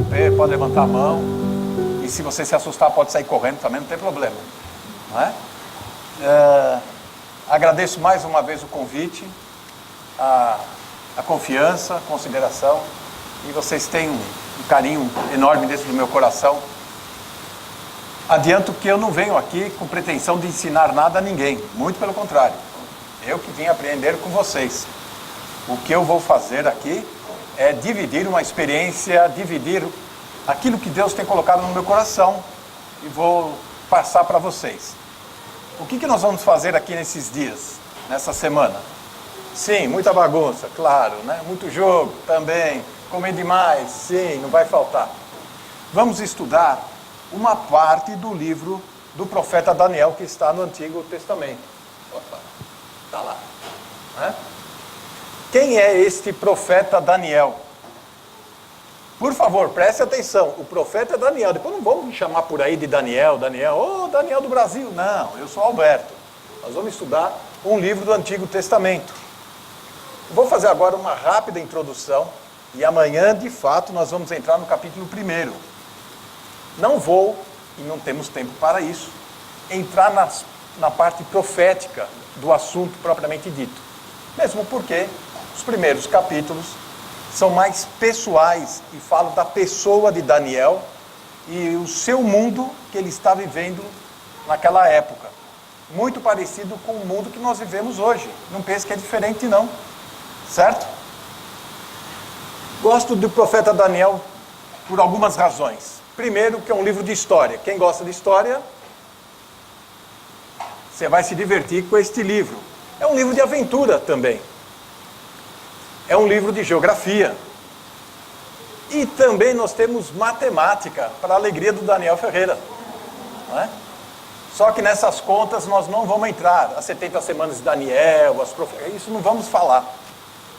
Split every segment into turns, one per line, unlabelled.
interromper, pode levantar a mão. E se você se assustar, pode sair correndo também, não tem problema. Não é? Agradeço mais uma vez o convite, a confiança, a consideração. E vocês têm um carinho enorme dentro do meu coração. Adianto que eu não venho aqui com pretensão de ensinar nada a ninguém. Muito pelo contrário. Eu que vim aprender com vocês. O que eu vou fazer aqui é dividir uma experiência, dividir aquilo que Deus tem colocado no meu coração e vou passar para vocês. O que nós vamos fazer aqui nesses dias, nessa semana? Sim, muita bagunça, claro, né? Muito jogo também, comer demais, sim, não vai faltar. Vamos estudar uma parte do livro do profeta Daniel que está no Antigo Testamento. Opa, está lá. Né? Quem é este profeta Daniel? Por favor, preste atenção, o profeta é Daniel. Depois não vamos me chamar por aí de Daniel, Daniel do Brasil. Não, eu sou Alberto. Nós vamos estudar um livro do Antigo Testamento. Vou fazer agora uma rápida introdução e amanhã, de fato, nós vamos entrar no capítulo 1. Não vou, e não temos tempo para isso, entrar na parte profética do assunto propriamente dito. Mesmo porque os primeiros capítulos são mais pessoais e falam da pessoa de Daniel e o seu mundo que ele está vivendo naquela época. Muito parecido com o mundo que nós vivemos hoje. Não pense que é diferente, não. Certo? Gosto do profeta Daniel por algumas razões. Primeiro, que é um livro de história. Quem gosta de história, você vai se divertir com este livro. É um livro de aventura também. É um livro de geografia. E também nós temos matemática, para a alegria do Daniel Ferreira. Não é? Só que nessas contas nós não vamos entrar. As 70 semanas de Daniel, isso não vamos falar.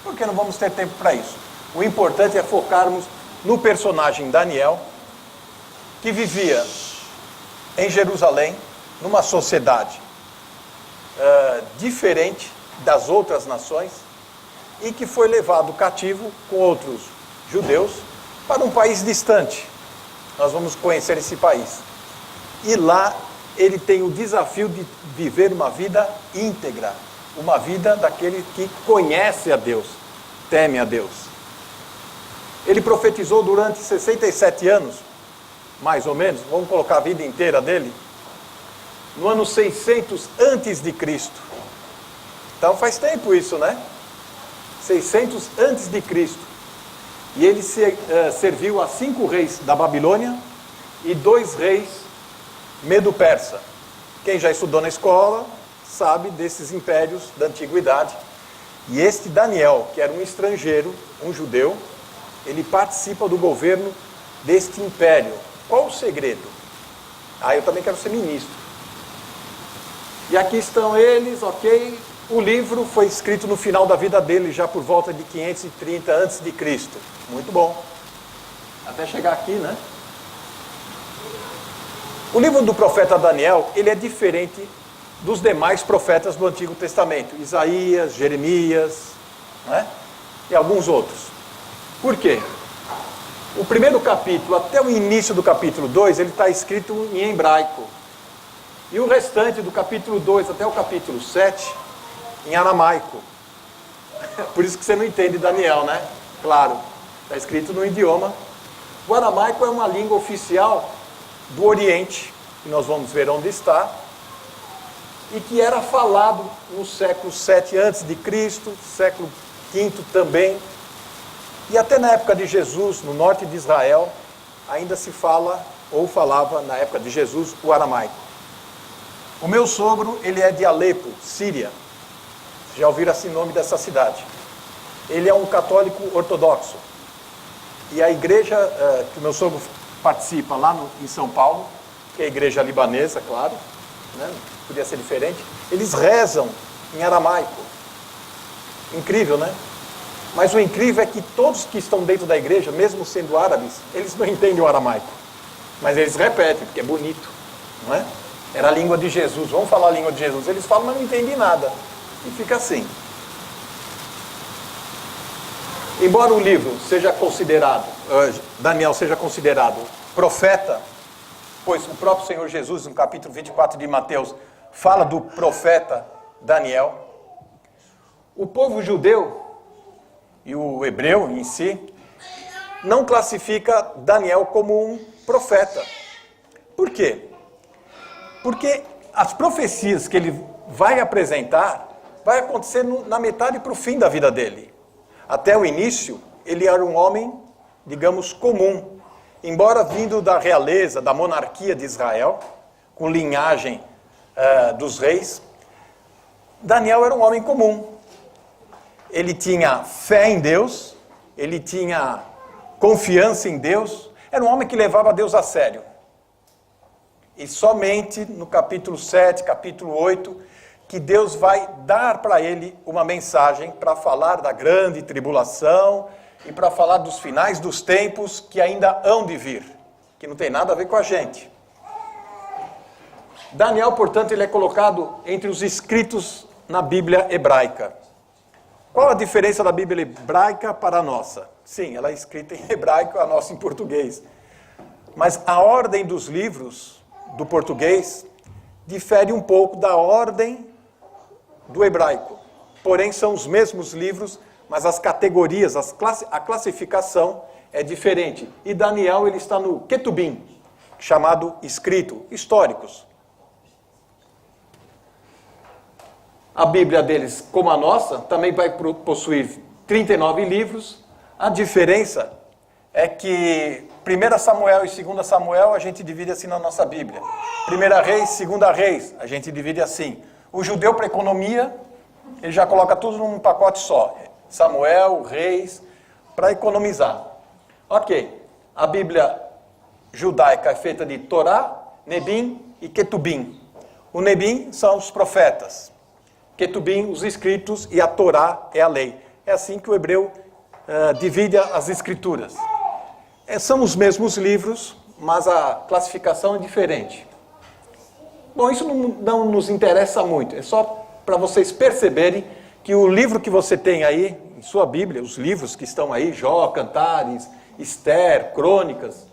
Porque não vamos ter tempo para isso. O importante é focarmos no personagem Daniel, que vivia em Jerusalém, numa sociedade diferente das outras nações, e que foi levado cativo com outros judeus para um país distante. Nós vamos conhecer esse país. E lá ele tem o desafio de viver uma vida íntegra, uma vida daquele que conhece a Deus, teme a Deus. Ele profetizou durante 67 anos, mais ou menos, vamos colocar a vida inteira dele, no ano 600 antes de Cristo. Então faz tempo isso, né? 600 antes de Cristo. E ele serviu a 5 reis da Babilônia e 2 reis medo-persa. Quem já estudou na escola sabe desses impérios da antiguidade. E este Daniel, que era um estrangeiro, um judeu, ele participa do governo deste império. Qual o segredo? Eu também quero ser ministro. E aqui estão eles, ok? O livro foi escrito no final da vida dele, já por volta de 530 a.C. Muito bom. Até chegar aqui, né? O livro do profeta Daniel, ele é diferente dos demais profetas do Antigo Testamento. Isaías, Jeremias, né? E alguns outros. Por quê? O primeiro capítulo, até o início do capítulo 2, ele está escrito em hebraico. E o restante do capítulo 2 até o capítulo 7, em aramaico. Por isso que você não entende Daniel, né? Claro, está escrito no idioma. O aramaico é uma língua oficial do Oriente, que nós vamos ver onde está, e que era falado no século 7 a.C., século V também, e até na época de Jesus, no norte de Israel, ainda se fala, ou falava na época de Jesus, o aramaico. O meu sogro, ele é de Alepo, Síria. Já ouviram esse nome dessa cidade? Ele é um católico ortodoxo. E a igreja que o meu sogro participa lá em São Paulo, que é a igreja libanesa, claro, né? Podia ser diferente, eles rezam em aramaico. Incrível, né? Mas o incrível é que todos que estão dentro da igreja, mesmo sendo árabes, eles não entendem o aramaico. Mas eles repetem, porque é bonito, não é? Era a língua de Jesus, vamos falar a língua de Jesus. Eles falam, mas não entendem nada. E fica assim. Embora o livro seja considerado Daniel seja considerado profeta, pois o próprio Senhor Jesus, no capítulo 24 de Mateus, fala do profeta Daniel. O povo judeu e o hebreu em si não classifica Daniel como um profeta. Por quê? Porque as profecias que ele vai apresentar vai acontecer na metade para o fim da vida dele. Até o início, ele era um homem, digamos, comum. Embora vindo da realeza, da monarquia de Israel, com linhagem dos reis, Daniel era um homem comum. Ele tinha fé em Deus, ele tinha confiança em Deus, era um homem que levava Deus a sério. E somente no capítulo 7, capítulo 8, que Deus vai dar para ele uma mensagem para falar da grande tribulação e para falar dos finais dos tempos que ainda hão de vir, que não tem nada a ver com a gente. Daniel, portanto, ele é colocado entre os escritos na Bíblia hebraica. Qual a diferença da Bíblia hebraica para a nossa? Sim, ela é escrita em hebraico, a nossa em português. Mas a ordem dos livros do português difere um pouco da ordem do hebraico. Porém, são os mesmos livros, mas as categorias, a classificação é diferente. E Daniel, ele está no Ketubim, chamado escrito, históricos. A Bíblia deles, como a nossa, também vai possuir 39 livros. A diferença é que 1 Samuel e 2 Samuel a gente divide assim na nossa Bíblia. 1 Reis, 2 Reis, a gente divide assim. O judeu para economia, ele já coloca tudo num pacote só. Samuel, Reis, para economizar. Ok, a Bíblia judaica é feita de Torá, Nebim e Ketubim. O Nebim são os profetas. Ketubim, os escritos, e a Torá é a lei. É assim que o hebreu divide as escrituras. São os mesmos livros, mas a classificação é diferente. Bom, isso não nos interessa muito. É só para vocês perceberem que o livro que você tem aí, em sua Bíblia, os livros que estão aí, Jó, Cantares, Esther, Crônicas,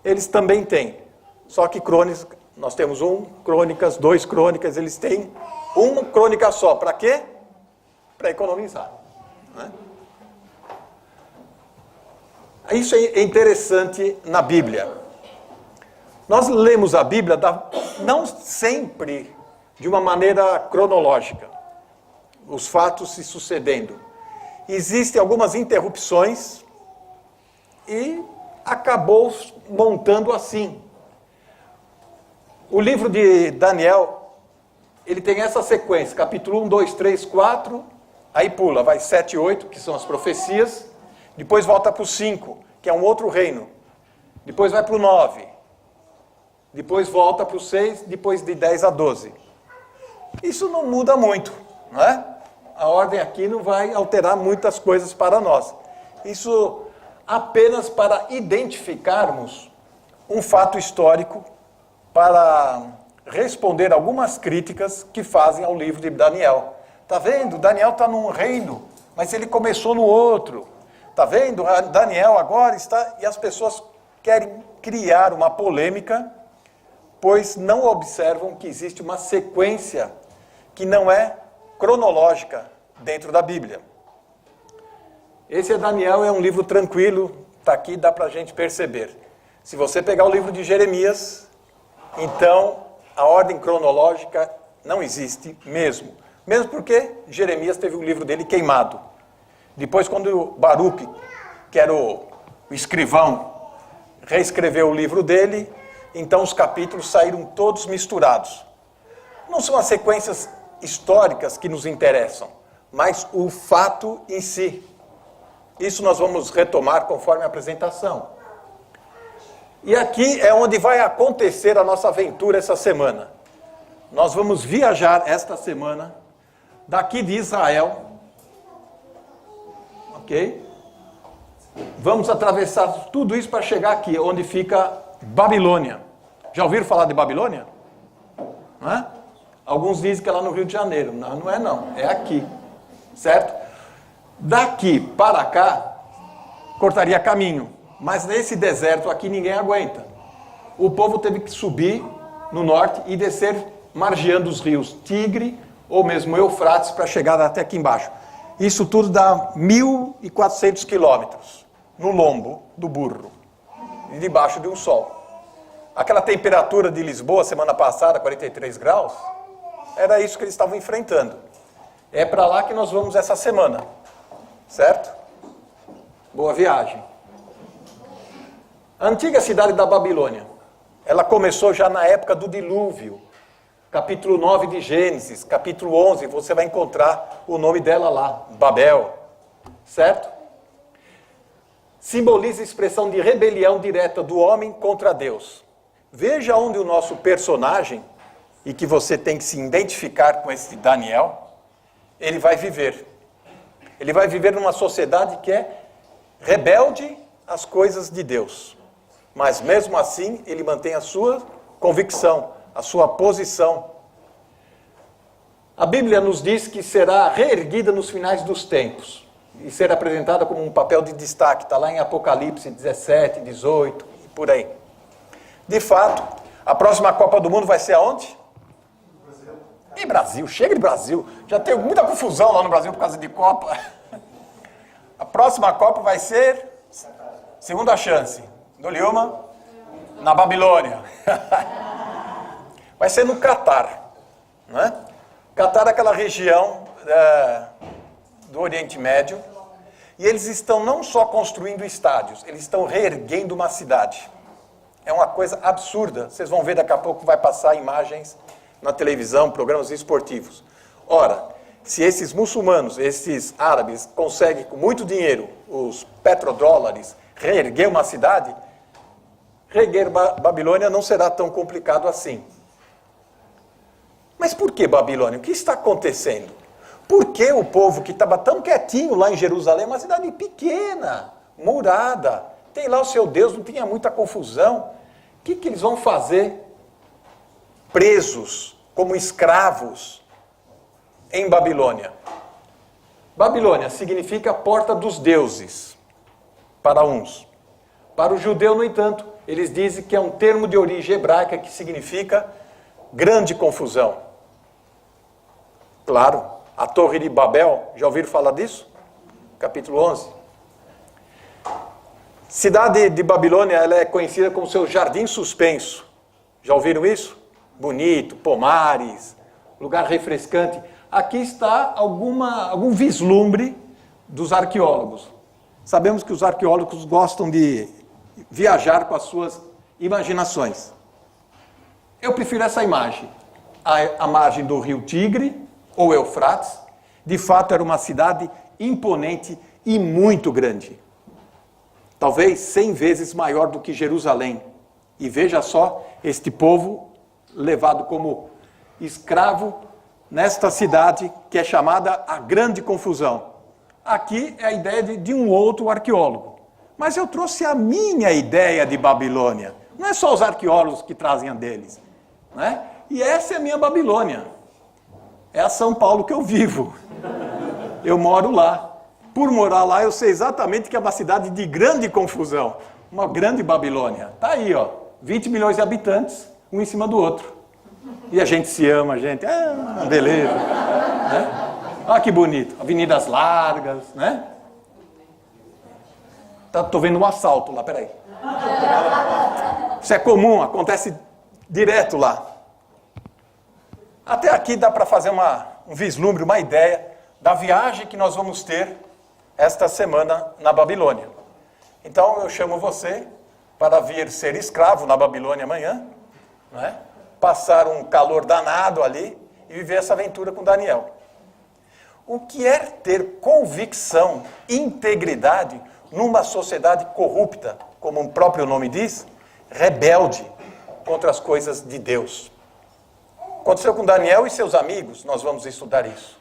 eles também têm. Só que Crônicas, nós temos Crônicas, 2 Crônicas, eles têm uma crônica só. Para quê? Para economizar. Né? Isso é interessante na Bíblia. Nós lemos a Bíblia não sempre de uma maneira cronológica, os fatos se sucedendo. Existem algumas interrupções e acabou montando assim. O livro de Daniel, ele tem essa sequência, capítulo 1, 2, 3, 4, aí pula, vai 7 e 8, que são as profecias, depois volta para o 5, que é um outro reino, depois vai para o 9, depois volta para o 6, depois de 10 a 12. Isso não muda muito, não é? A ordem aqui não vai alterar muitas coisas para nós. Isso apenas para identificarmos um fato histórico, para responder algumas críticas que fazem ao livro de Daniel. Está vendo? Daniel está num reino, mas ele começou no outro. Está vendo? Daniel agora está... E as pessoas querem criar uma polêmica, pois não observam que existe uma sequência que não é cronológica dentro da Bíblia. Esse Daniel é um livro tranquilo, está aqui, dá para a gente perceber. Se você pegar o livro de Jeremias, então a ordem cronológica não existe mesmo. Mesmo porque Jeremias teve o livro dele queimado. Depois, quando Baruque, que era o escrivão, reescreveu o livro dele, então os capítulos saíram todos misturados. Não são as sequências históricas que nos interessam, mas o fato em si. Isso nós vamos retomar conforme a apresentação. E aqui é onde vai acontecer a nossa aventura essa semana. Nós vamos viajar esta semana daqui de Israel, ok? Vamos atravessar tudo isso para chegar aqui, onde fica Babilônia. Já ouviram falar de Babilônia? Não é? Alguns dizem que é lá no Rio de Janeiro. Não, não é não, é aqui, certo? Daqui para cá, cortaria caminho. Mas nesse deserto aqui ninguém aguenta. O povo teve que subir no norte e descer margeando os rios Tigre ou mesmo Eufrates para chegar até aqui embaixo. Isso tudo dá 1.400 quilômetros no lombo do burro, e debaixo de um sol. Aquela temperatura de Lisboa semana passada, 43 graus, era isso que eles estavam enfrentando. É para lá que nós vamos essa semana, certo? Boa viagem. A antiga cidade da Babilônia, ela começou já na época do dilúvio. Capítulo 9 de Gênesis, capítulo 11, você vai encontrar o nome dela lá, Babel, certo? Simboliza a expressão de rebelião direta do homem contra Deus. Veja onde o nosso personagem, e que você tem que se identificar com esse Daniel, ele vai viver. Ele vai viver numa sociedade que é rebelde às coisas de Deus. Mas mesmo assim, ele mantém a sua convicção, a sua posição. A Bíblia nos diz que será reerguida nos finais dos tempos e será apresentada como um papel de destaque. Está lá em Apocalipse 17, 18 e por aí. De fato, a próxima Copa do Mundo vai ser aonde? Brasil. E Brasil, chega de Brasil. Já tem muita confusão lá no Brasil por causa de Copa. A próxima Copa vai ser, segunda chance, do Lilma, na Babilônia. Vai ser no Catar, não é? Catar é aquela região do Oriente Médio, e eles estão não só construindo estádios, eles estão reerguendo uma cidade. É uma coisa absurda. Vocês vão ver daqui a pouco, vai passar imagens na televisão, programas esportivos. Ora, se esses muçulmanos, esses árabes, conseguem com muito dinheiro, os petrodólares, reerguer uma cidade, reerguer Babilônia não será tão complicado assim. Mas por que Babilônia? O que está acontecendo? Por que o povo que estava tão quietinho lá em Jerusalém, uma cidade pequena, murada, tem lá o seu Deus, não tinha muita confusão, o que eles vão fazer presos como escravos em Babilônia? Babilônia significa porta dos deuses, para uns. Para o judeu, no entanto, eles dizem que é um termo de origem hebraica que significa grande confusão. Claro, a Torre de Babel, já ouviram falar disso? Capítulo 11. Cidade de Babilônia, ela é conhecida como seu jardim suspenso. Já ouviram isso? Bonito, pomares, lugar refrescante. Aqui está algum vislumbre dos arqueólogos. Sabemos que os arqueólogos gostam de viajar com as suas imaginações. Eu prefiro essa imagem. A margem do rio Tigre, ou Eufrates, de fato era uma cidade imponente e muito grande. Talvez 100 vezes maior do que Jerusalém. E veja só, este povo levado como escravo nesta cidade que é chamada a Grande Confusão. Aqui é a ideia de um outro arqueólogo. Mas eu trouxe a minha ideia de Babilônia. Não é só os arqueólogos que trazem a deles, né? E essa é a minha Babilônia. É a São Paulo que eu vivo. Eu moro lá. Por morar lá, eu sei exatamente que é uma cidade de grande confusão. Uma grande Babilônia. Está aí, ó, 20 milhões de habitantes, um em cima do outro. E a gente se ama, gente. É, beleza. Né? Olha que bonito. Avenidas largas, né? Estou vendo um assalto lá, peraí. Isso é comum, acontece direto lá. Até aqui dá para fazer um vislumbre, uma ideia da viagem que nós vamos ter esta semana na Babilônia. Então eu chamo você para vir ser escravo na Babilônia amanhã, não é? Passar um calor danado ali e viver essa aventura com Daniel. O que é ter convicção, integridade numa sociedade corrupta, como o próprio nome diz, rebelde contra as coisas de Deus? Aconteceu com Daniel e seus amigos, nós vamos estudar isso.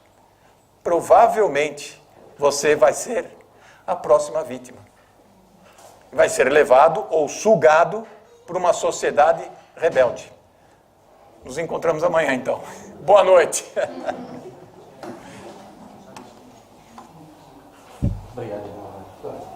Provavelmente você vai ser a próxima vítima. Vai ser levado ou sugado por uma sociedade rebelde. Nos encontramos amanhã, então. Boa noite.
Obrigado.